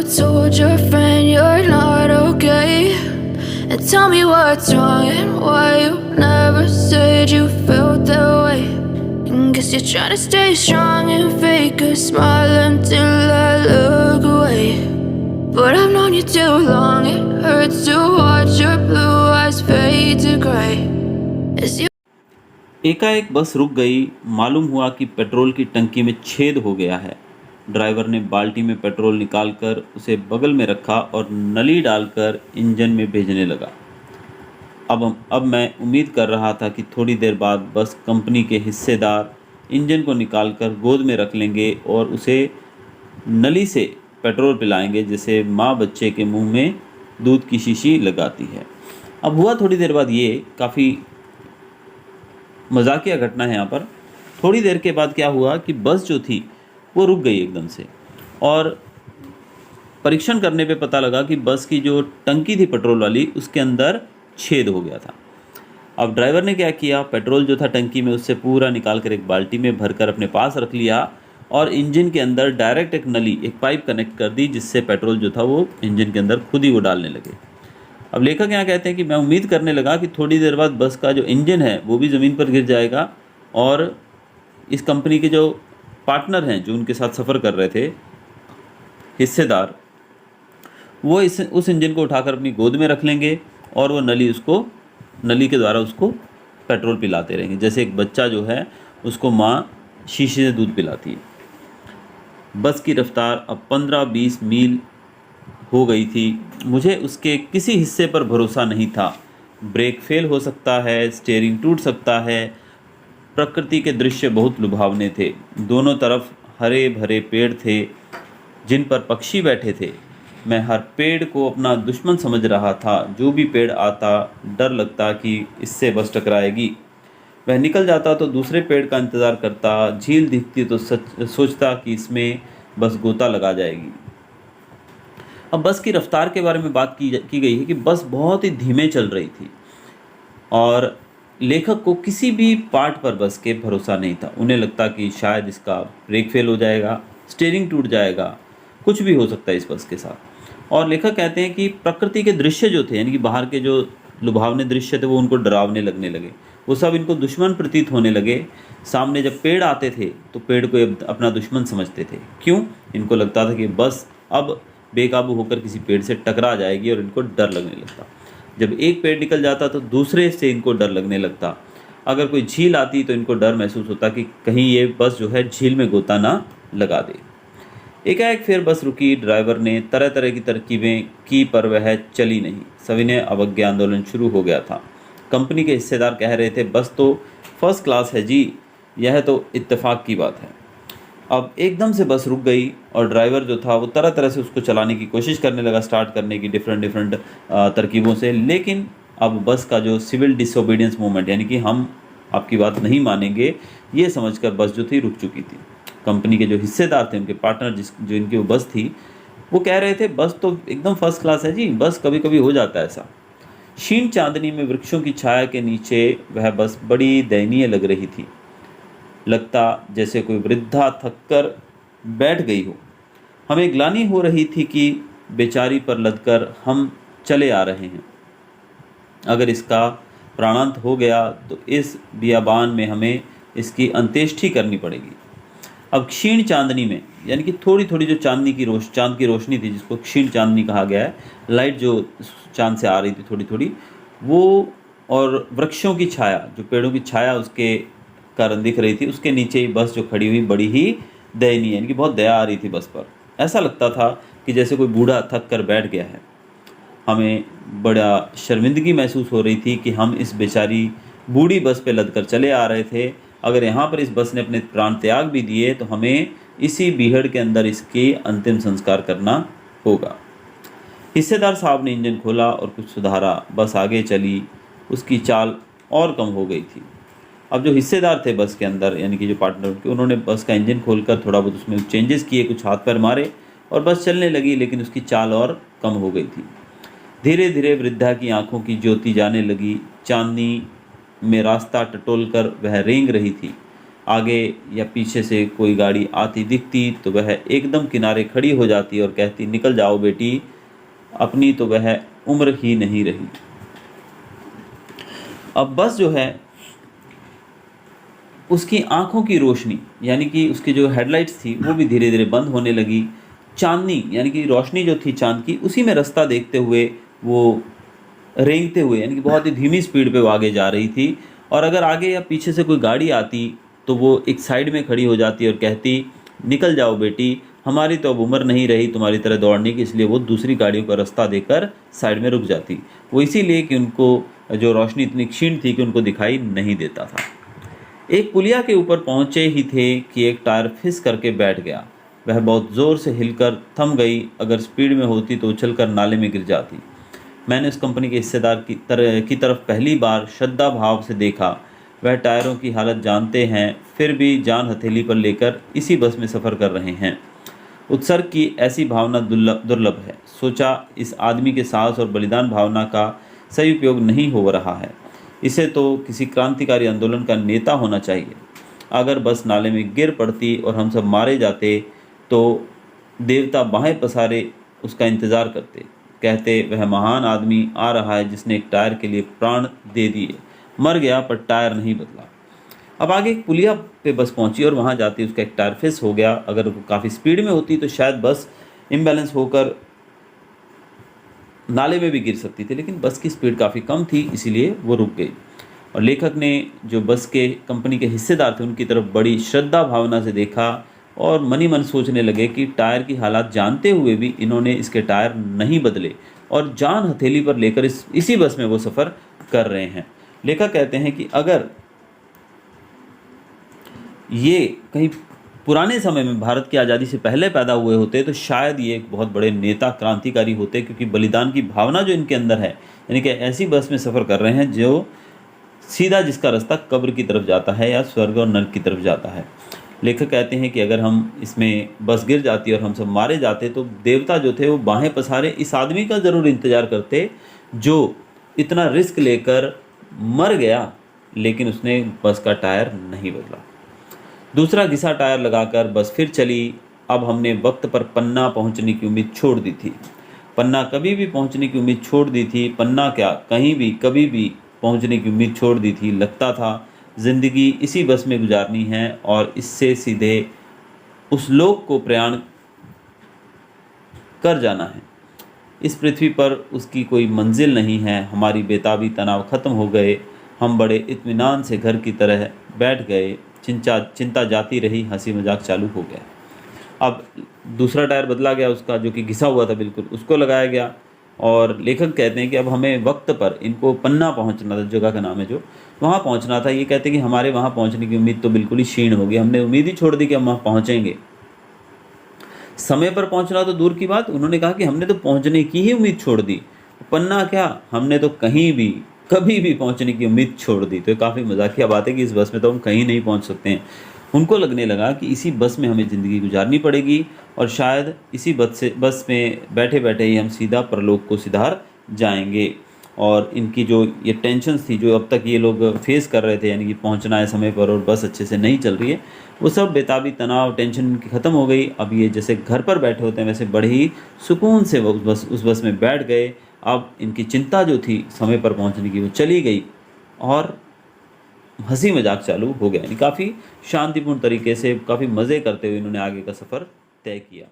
told your friend you're not okay? And tell me what's wrong and why you never said you felt that way. And guess you're trying to stay strong and fake a smile until I look away. But I've known you too long, it hurts to watch your blue eyes fade to gray as you एकाएक बस रुक गई। मालूम हुआ कि petrol की टंकी में छेद हो गया है। ड्राइवर ने बाल्टी में पेट्रोल निकालकर उसे बगल में रखा और नली डालकर इंजन में भेजने लगा। अब मैं उम्मीद कर रहा था कि थोड़ी देर बाद बस कंपनी के हिस्सेदार इंजन को निकालकर गोद में रख लेंगे और उसे नली से पेट्रोल पिलाएंगे, जैसे माँ बच्चे के मुंह में दूध की शीशी लगाती है। अब हुआ थोड़ी देर बाद, ये काफ़ी मजाकिया घटना है यहाँ पर। थोड़ी देर के बाद क्या हुआ कि बस जो थी वो रुक गई एकदम से, और परीक्षण करने पे पता लगा कि बस की जो टंकी थी पेट्रोल वाली, उसके अंदर छेद हो गया था। अब ड्राइवर ने क्या किया, पेट्रोल जो था टंकी में उससे पूरा निकाल कर एक बाल्टी में भरकर अपने पास रख लिया और इंजन के अंदर डायरेक्ट एक नली, एक पाइप कनेक्ट कर दी, जिससे पेट्रोल जो था वो इंजन के अंदर खुद ही वो डालने लगे। अब लेखक यहाँ कहते हैं कि मैं उम्मीद करने लगा कि थोड़ी देर बाद बस का जो इंजन है वो भी ज़मीन पर गिर जाएगा और इस कंपनी के जो पार्टनर हैं, जो उनके साथ सफ़र कर रहे थे हिस्सेदार, वो उस इंजन को उठाकर अपनी गोद में रख लेंगे और वो नली के द्वारा उसको पेट्रोल पिलाते रहेंगे, जैसे एक बच्चा जो है उसको माँ शीशे से दूध पिलाती है। बस की रफ्तार अब 15-20 मील हो गई थी। मुझे उसके किसी हिस्से पर भरोसा नहीं था। ब्रेक फेल हो सकता है, स्टीयरिंग टूट सकता है। प्रकृति के दृश्य बहुत लुभावने थे। दोनों तरफ हरे भरे पेड़ थे जिन पर पक्षी बैठे थे। मैं हर पेड़ को अपना दुश्मन समझ रहा था। जो भी पेड़ आता, डर लगता कि इससे बस टकराएगी। वह निकल जाता तो दूसरे पेड़ का इंतज़ार करता। झील दिखती तो सोचता कि इसमें बस गोता लगा जाएगी। अब बस की रफ्तार के बारे में बात की गई है कि बस बहुत ही धीमे चल रही थी और लेखक को किसी भी पार्ट पर बस के भरोसा नहीं था। उन्हें लगता कि शायद इसका ब्रेक फेल हो जाएगा, स्टीयरिंग टूट जाएगा, कुछ भी हो सकता है इस बस के साथ। और लेखक कहते हैं कि प्रकृति के दृश्य जो थे, यानी कि बाहर के जो लुभावने दृश्य थे, वो उनको डरावने लगने लगे। वो सब इनको दुश्मन प्रतीत होने लगे। सामने जब पेड़ आते थे तो पेड़ को अपना दुश्मन समझते थे। क्यों? इनको लगता था कि बस अब बेकाबू होकर किसी पेड़ से टकरा जाएगी और इनको डर लगने लगता। जब एक पेड़ निकल जाता तो दूसरे से इनको डर लगने लगता। अगर कोई झील आती तो इनको डर महसूस होता कि कहीं ये बस जो है झील में गोता ना लगा दे। एकाएक फिर बस रुकी। ड्राइवर ने तरह तरह की तरकीबें की पर वह चली नहीं। सविनय अवज्ञा आंदोलन शुरू हो गया था। कंपनी के हिस्सेदार कह रहे थे, बस तो फर्स्ट क्लास है जी, यह तो इत्तेफाक की बात है। अब एकदम से बस रुक गई और ड्राइवर जो था वो तरह तरह से उसको चलाने की कोशिश करने लगा, स्टार्ट करने की डिफरेंट तरकीबों से। लेकिन अब बस का जो सिविल डिसोबीडियंस मूवमेंट, यानी कि हम आपकी बात नहीं मानेंगे, ये समझकर बस जो थी रुक चुकी थी। कंपनी के जो हिस्सेदार थे, उनके पार्टनर जो इनकी वो बस थी, वो कह रहे थे, बस तो एकदम फर्स्ट क्लास है जी, बस कभी कभी हो जाता है ऐसा। क्षीण चांदनी में वृक्षों की छाया के नीचे वह बस बड़ी दयनीय लग रही थी। लगता जैसे कोई वृद्धा थककर बैठ गई हो। हमें ग्लानि हो रही थी कि बेचारी पर लदकर हम चले आ रहे हैं। अगर इसका प्राणांत हो गया तो इस बियाबान में हमें इसकी अंत्येष्टि करनी पड़ेगी। अब क्षीण चांदनी में, यानी कि थोड़ी थोड़ी जो चांद की रोशनी थी, जिसको क्षीण चांदनी कहा गया है, लाइट जो चांद से आ रही थी थोड़ी थोड़ी, वो और वृक्षों की छाया, जो पेड़ों की छाया उसके कारण दिख रही थी, उसके नीचे ही बस जो खड़ी हुई बड़ी ही दयनीय, यानी कि बहुत दया आ रही थी बस पर। ऐसा लगता था कि जैसे कोई बूढ़ा थक कर बैठ गया है। हमें बड़ा शर्मिंदगी महसूस हो रही थी कि हम इस बेचारी बूढ़ी बस पे लदकर चले आ रहे थे। अगर यहाँ पर इस बस ने अपने प्राण त्याग भी दिए तो हमें इसी बीहड़ के अंदर इसके अंतिम संस्कार करना होगा। हिस्सेदार साहब ने इंजन खोला और कुछ सुधारा। बस आगे चली। उसकी चाल और कम हो गई थी। अब जो हिस्सेदार थे बस के अंदर, यानी कि जो पार्टनर के, उन्होंने बस का इंजन खोलकर थोड़ा बहुत उसमें चेंजेस किए, कुछ हाथ पैर मारे और बस चलने लगी, लेकिन उसकी चाल और कम हो गई थी। धीरे धीरे वृद्धा की आंखों की ज्योति जाने लगी। चांदनी में रास्ता टटोल कर वह रेंग रही थी। आगे या पीछे से कोई गाड़ी आती दिखती तो वह एकदम किनारे खड़ी हो जाती और कहती, निकल जाओ बेटी, अपनी तो वह उम्र ही नहीं रही। अब बस जो है उसकी आंखों की रोशनी यानी कि उसकी जो हेडलाइट्स थी वो भी धीरे धीरे बंद होने लगी। चांदनी यानी कि रोशनी जो थी चांद की, उसी में रास्ता देखते हुए वो रेंगते हुए यानी कि बहुत ही धीमी स्पीड पे वो आगे जा रही थी। और अगर आगे या पीछे से कोई गाड़ी आती तो वो एक साइड में खड़ी हो जाती और कहती, निकल जाओ बेटी, हमारी तो अब उम्र नहीं रही तुम्हारी तरह दौड़ने की। इसलिए वो दूसरी गाड़ियों का रास्ता देकर साइड में रुक जाती। वो इसीलिए कि उनको जो रोशनी इतनी क्षीण थी कि उनको दिखाई नहीं देता था। एक पुलिया के ऊपर पहुंचे ही थे कि एक टायर फिस करके बैठ गया। वह बहुत ज़ोर से हिलकर थम गई। अगर स्पीड में होती तो उछलकर नाले में गिर जाती। मैंने उस कंपनी के हिस्सेदार की तरफ पहली बार श्रद्धा भाव से देखा। वह टायरों की हालत जानते हैं, फिर भी जान हथेली पर लेकर इसी बस में सफ़र कर रहे हैं। उत्सर्ग की ऐसी भावना दुर्लभ है। सोचा, इस आदमी के साहस और बलिदान भावना का सही उपयोग नहीं हो रहा है। इसे तो किसी क्रांतिकारी आंदोलन का नेता होना चाहिए। अगर बस नाले में गिर पड़ती और हम सब मारे जाते तो देवता बाहें पसारे उसका इंतज़ार करते, कहते, वह महान आदमी आ रहा है जिसने एक टायर के लिए प्राण दे दिए। मर गया पर टायर नहीं बदला। अब आगे एक पुलिया पे बस पहुंची और वहां जाती उसका एक टायर फिस हो गया। अगर वो काफ़ी स्पीड में होती तो शायद बस इम्बैलेंस होकर नाले में भी गिर सकती थी, लेकिन बस की स्पीड काफ़ी कम थी, इसीलिए वो रुक गई। और लेखक ने जो बस के कंपनी के हिस्सेदार थे उनकी तरफ बड़ी श्रद्धा भावना से देखा और मनी मन सोचने लगे कि टायर की हालात जानते हुए भी इन्होंने इसके टायर नहीं बदले और जान हथेली पर लेकर इसी बस में वो सफ़र कर रहे हैं। लेखक कहते हैं कि अगर ये कहीं पुराने समय में भारत की आज़ादी से पहले पैदा हुए होते तो शायद ये एक बहुत बड़े नेता क्रांतिकारी होते, क्योंकि बलिदान की भावना जो इनके अंदर है, यानी कि ऐसी बस में सफ़र कर रहे हैं जो सीधा जिसका रास्ता कब्र की तरफ जाता है या स्वर्ग और नर्क की तरफ जाता है। लेखक कहते हैं कि अगर हम इसमें बस गिर जाती और हम सब मारे जाते तो देवता जो थे वो बाहें पसारे इस आदमी का ज़रूर इंतज़ार करते जो इतना रिस्क लेकर मर गया, लेकिन उसने बस का टायर नहीं बदला। दूसरा घिसा टायर लगाकर बस फिर चली। अब हमने वक्त पर पन्ना पहुंचने की उम्मीद छोड़ दी थी। पन्ना कभी भी पहुंचने की उम्मीद छोड़ दी थी। पन्ना क्या, कहीं भी कभी भी पहुंचने की उम्मीद छोड़ दी थी। लगता था ज़िंदगी इसी बस में गुजारनी है और इससे सीधे उस लोक को प्रयाण कर जाना है। इस पृथ्वी पर उसकी कोई मंजिल नहीं है। हमारी बेताबी तनाव ख़त्म हो गए। हम बड़े इत्मीनान से घर की तरह बैठ गए। चिंता जाती रही, हंसी मजाक चालू हो गया। अब दूसरा टायर बदला गया उसका, जो कि घिसा हुआ था बिल्कुल, उसको लगाया गया। और लेखक कहते हैं कि अब हमें वक्त पर इनको पन्ना पहुंचना था, जगह का नाम है जो, वहाँ पहुंचना था। ये कहते हैं कि हमारे वहाँ पहुंचने की उम्मीद तो बिल्कुल ही क्षीण हो गई। हमने उम्मीद ही छोड़ दी कि हम वहाँ पहुँचेंगे। समय पर पहुँचना तो दूर की बात, उन्होंने कहा कि हमने तो पहुँचने की ही उम्मीद छोड़ दी। पन्ना क्या, हमने तो कहीं भी कभी भी पहुंचने की उम्मीद छोड़ दी। तो काफ़ी मजाकिया बात है कि इस बस में तो हम कहीं नहीं पहुंच सकते हैं। उनको लगने लगा कि इसी बस में हमें ज़िंदगी गुजारनी पड़ेगी और शायद इसी बस में बैठे बैठे ही हम सीधा परलोक को सिधार जाएंगे। और इनकी जो ये टेंशन्स थी जो अब तक ये लोग फेस कर रहे थे, यानी कि पहुंचना है समय पर और बस अच्छे से नहीं चल रही है, वो सब बेताबी तनाव टेंशन इनकी ख़त्म हो गई। अब ये जैसे घर पर बैठे होते हैं वैसे बड़े ही सुकून से वो उस बस में बैठ गए। अब इनकी चिंता जो थी समय पर पहुंचने की वो चली गई और हंसी मजाक चालू हो गया। यानी काफ़ी शांतिपूर्ण तरीके से, काफ़ी मज़े करते हुए इन्होंने आगे का सफ़र तय किया।